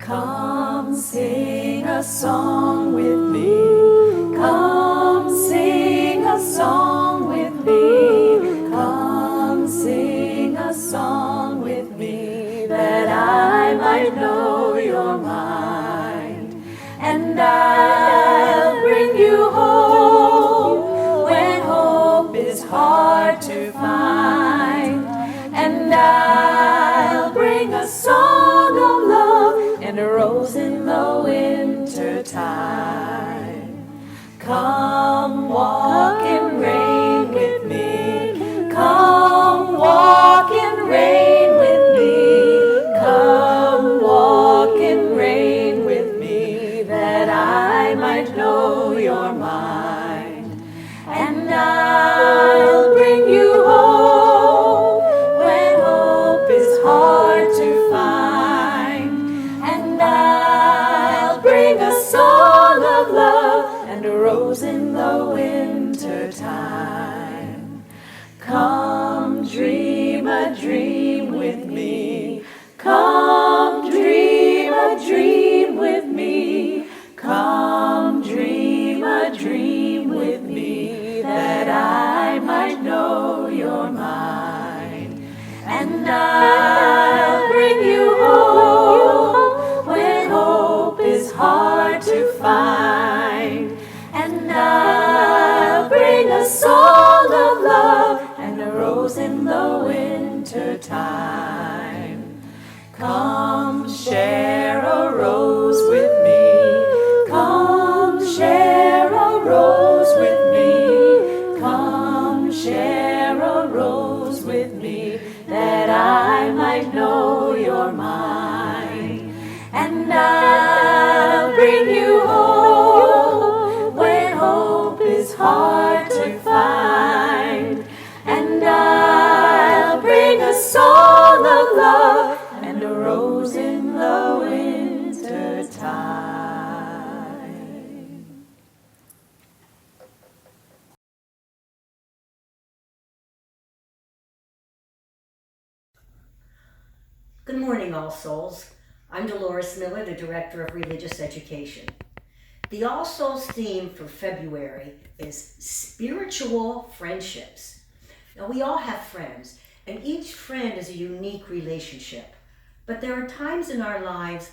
Come sing a song with me. Come sing a song with me. Come sing a song with me, that I might know your mind. And I'll bring you home when hope is hard to find. And I'll bring a song of love and a rose in the winter time. Come walk in rain with me. Come walk in rain with me. Come walk in rain with me, that I might know your mind. And I'll bring you home when hope is hard to find. And I'll bring a song of love and a rose in the winter time. Come dream a dream with me. Come dream a dream with me. Come dream a dream with me, that I might know your mind. And I'll bring you home when hope is hard to find. And I'll bring a song of love and a rose in the winter time. Come share a rose with me. Come share a rose with me. Come share a rose with me, that I might know your mind. And I'll bring you home when hope is hard to find. And I'll bring a song of love and a rose in the winter time. Good morning, All Souls. I'm Dolores Miller, the Director of Religious Education. The All Souls theme for February is spiritual friendships. Now, we all have friends, and each friend is a unique relationship. But there are times in our lives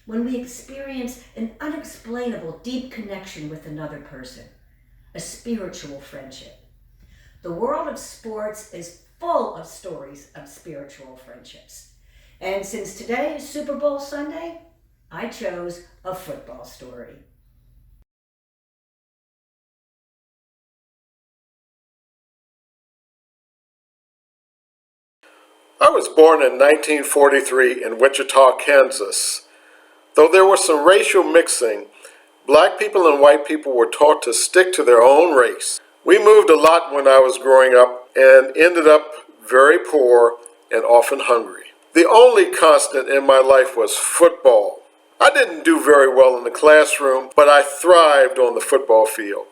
when we experience an unexplainable deep connection with another person, a spiritual friendship. The world of sports is full of stories of spiritual friendships. And since today is Super Bowl Sunday, I chose a football story. I was born in 1943 in Wichita, Kansas. Though there was some racial mixing, black people and white people were taught to stick to their own race. We moved a lot when I was growing up and ended up very poor and often hungry. The only constant in my life was football. I didn't do very well in the classroom, but I thrived on the football field.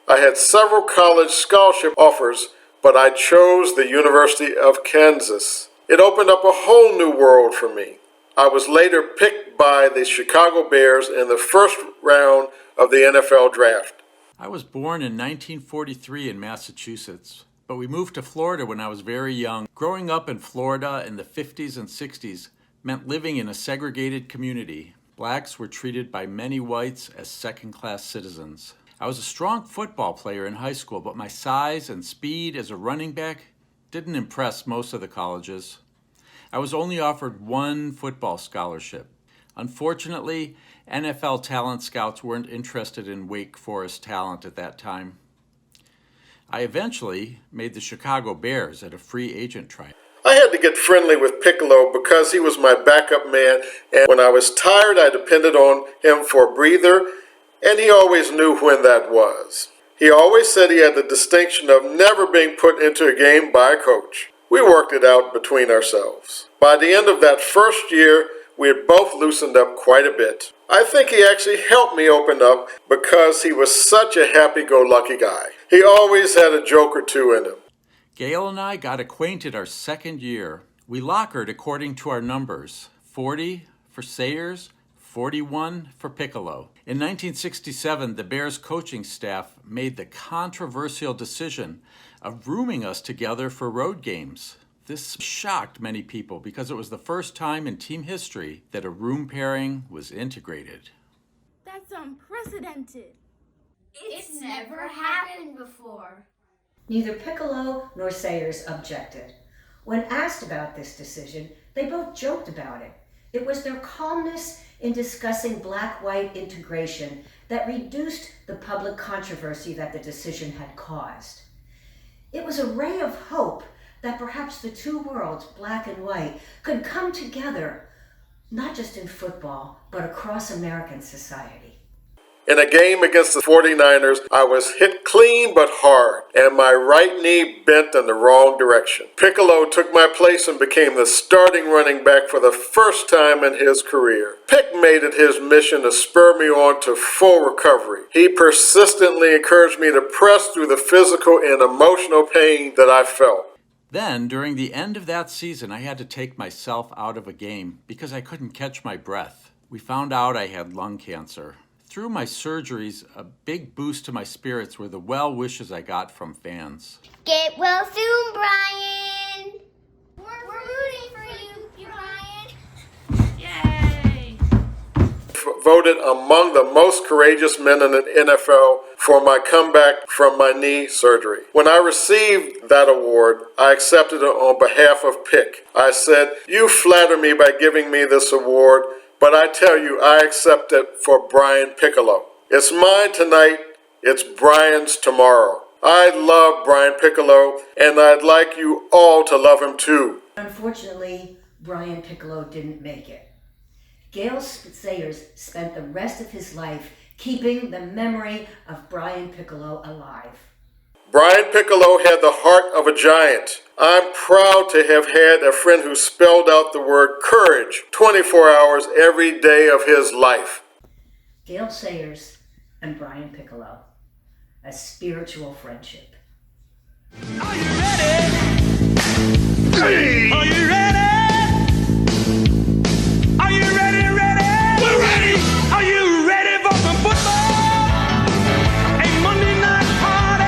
I had several college scholarship offers, but I chose the University of Kansas. It opened up a whole new world for me. I was later picked by the Chicago Bears in the first round of the NFL draft. I was born in 1943 in Massachusetts, but we moved to Florida when I was very young. Growing up in Florida in the 50s and 60s meant living in a segregated community. Blacks were treated by many whites as second-class citizens. I was a strong football player in high school, but my size and speed as a running back didn't impress most of the colleges. I was only offered one football scholarship. Unfortunately, NFL talent scouts weren't interested in Wake Forest talent at that time. I eventually made the Chicago Bears at a free agent trial. I had to get friendly with Piccolo because he was my backup man, and when I was tired, I depended on him for a breather, and he always knew when that was. He always said he had the distinction of never being put into a game by a coach. We worked it out between ourselves. By the end of that first year, we had both loosened up quite a bit. I think he actually helped me open up because he was such a happy-go-lucky guy. He always had a joke or two in him. Gail and I got acquainted our second year. We lockered according to our numbers. 40 for Sayers, 41 for Piccolo. In 1967, the Bears coaching staff made the controversial decision of rooming us together for road games. This shocked many people because it was the first time in team history that a room pairing was integrated. That's unprecedented. It's never happened before. Neither Piccolo nor Sayers objected. When asked about this decision, they both joked about it. It was their calmness in discussing black-white integration that reduced the public controversy that the decision had caused. It was a ray of hope that perhaps the two worlds, black and white, could come together, not just in football, but across American society. In a game against the 49ers, I was hit clean but hard, and my right knee bent in the wrong direction. Piccolo took my place and became the starting running back for the first time in his career. Pick made it his mission to spur me on to full recovery. He persistently encouraged me to press through the physical and emotional pain that I felt. Then, during the end of that season, I had to take myself out of a game because I couldn't catch my breath. We found out I had lung cancer. Through my surgeries, a big boost to my spirits were the well wishes I got from fans. Get well soon, Brian. We're rooting for you, Brian. Yay! Voted among the most courageous men in the NFL for my comeback from my knee surgery. When I received that award, I accepted it on behalf of Pick. I said, "You flatter me by giving me this award, but I tell you, I accept it for Brian Piccolo. It's mine tonight, it's Brian's tomorrow." I love Brian Piccolo, and I'd like you all to love him too. Unfortunately, Brian Piccolo didn't make it. Gale Sayers spent the rest of his life keeping the memory of Brian Piccolo alive. Brian Piccolo had the heart of a giant. I'm proud to have had a friend who spelled out the word courage 24 hours every day of his life. Gale Sayers and Brian Piccolo, a spiritual friendship. Are you ready? Are you ready? Are you ready? We're ready. Are you ready for some football? A Monday night party.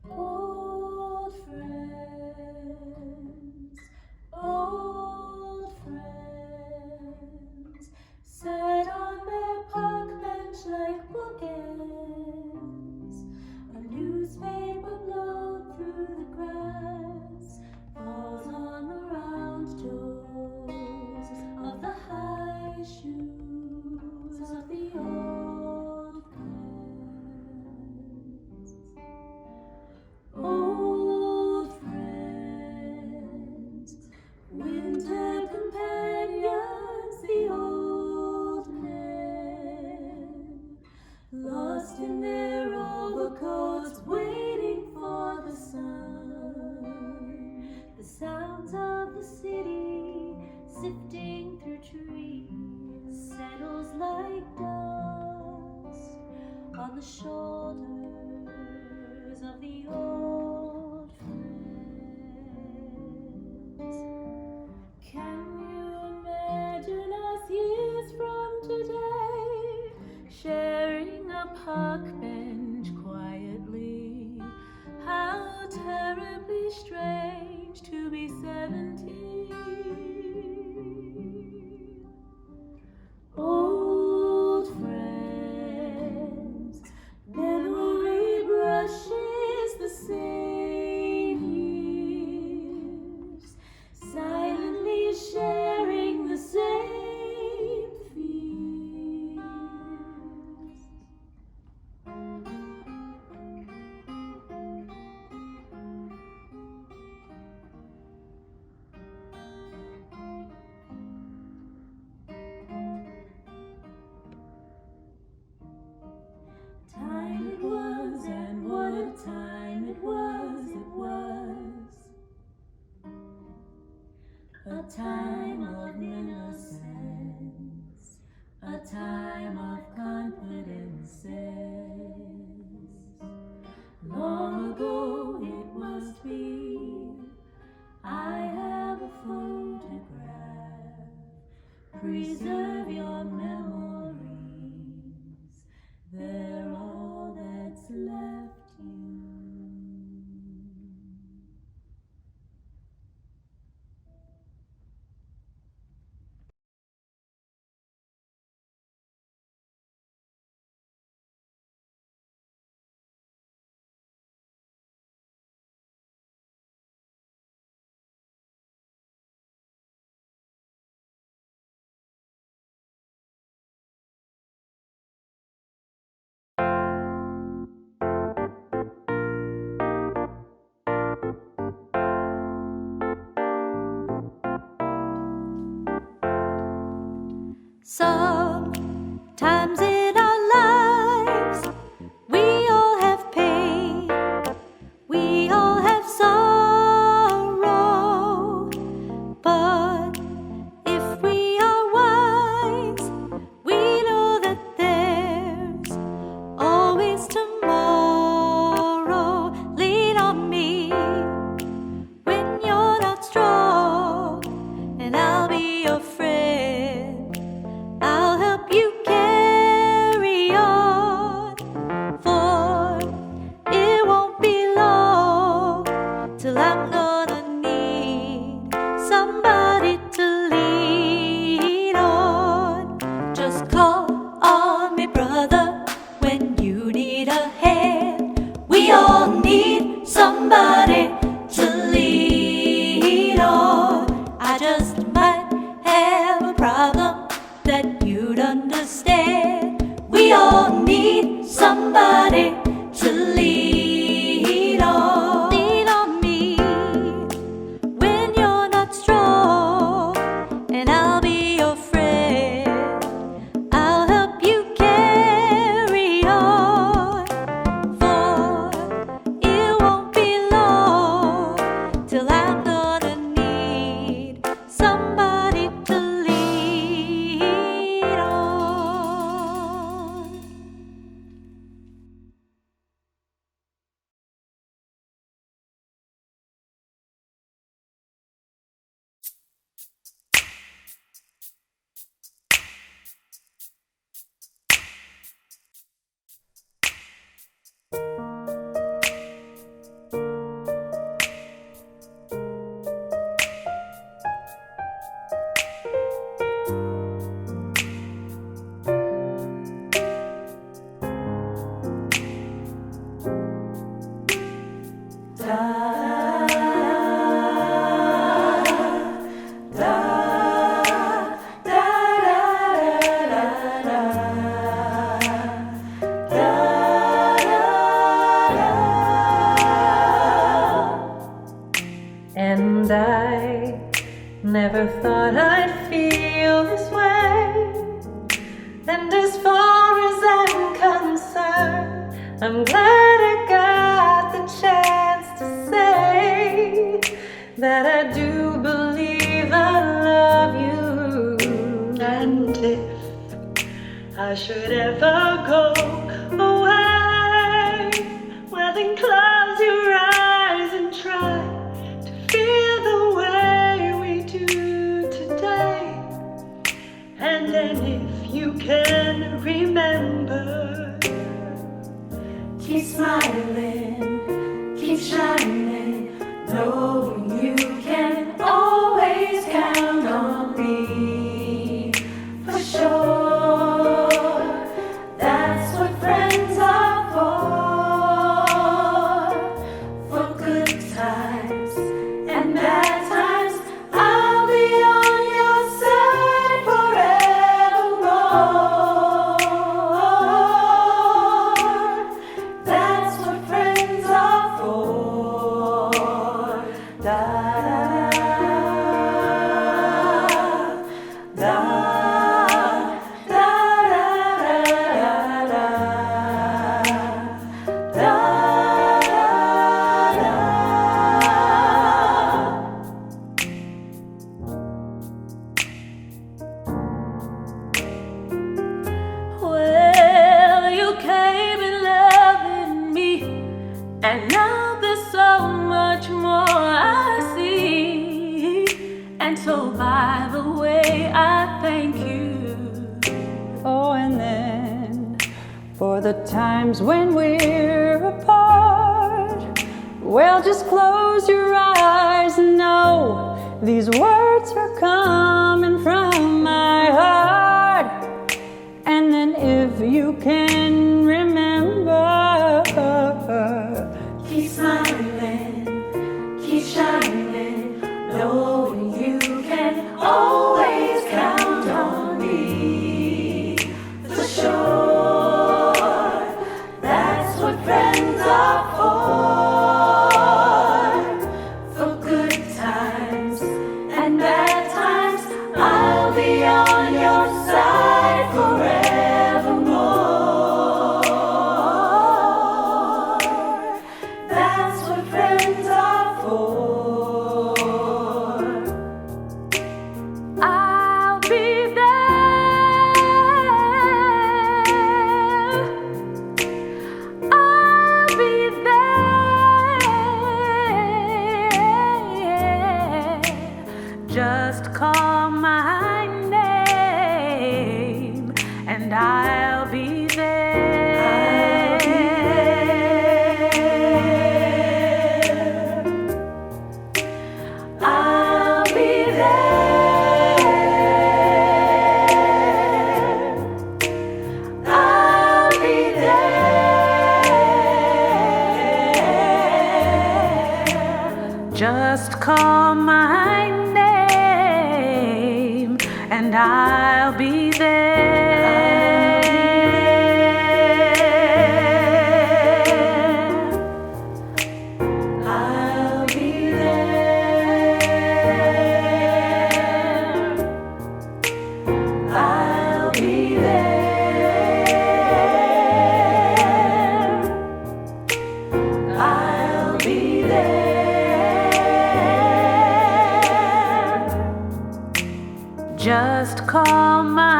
Old friends, old friends, sat on their park bench like bookends. A newspaper blown through the grass falls on the round toes of the high shoes of the old friends. Old friends, winter companions, the old men, lost in their overcoats, waiting for the sun. The sounds of the city sifting through trees settles like dust on the shoulders of the old friends. Can you imagine us years from today, sharing a park bench quietly? How terribly strange to be 17. Old friends, memory brushes the same years, silently sharing the same fears. Time it was, and what a time it was, a time of innocence, a time of confidences. Long ago it must be, I have a photograph, preserve your memories, they're all that's left you. Sometimes in our lives, we all have pain. And I never thought I'd feel this way. And as far as I'm concerned, I'm glad I got the chance to say that I do believe I love you. And if I should ever go away, well then close your eyes and try to feel the way we do today. And then if you can remember, keep smiling, keep shining, knowing you can always count on me. For sure, that's what friends are for good times and bad times. I'll be on your side forevermore. That's what friends are for. Da da da da da da da da. Well, you came in loving me, and now there's so much more I see. And so by the way, I thank you. Oh, and then for the times when we're apart, well, just close your eyes and know these words are coming from my heart. And then if you can remember, keep smiling, keep shining, knowing you can always count on me. For sure, that's what friends are for good times and bad times. I'll be on your side forevermore. That's what friends are for. I'll be there. I'll be there. Just call my name and I'll be there. I'll be there. I'll be there. Just call my name and I'll be there. I'll be there. I'll be there. I'll be there. Just call my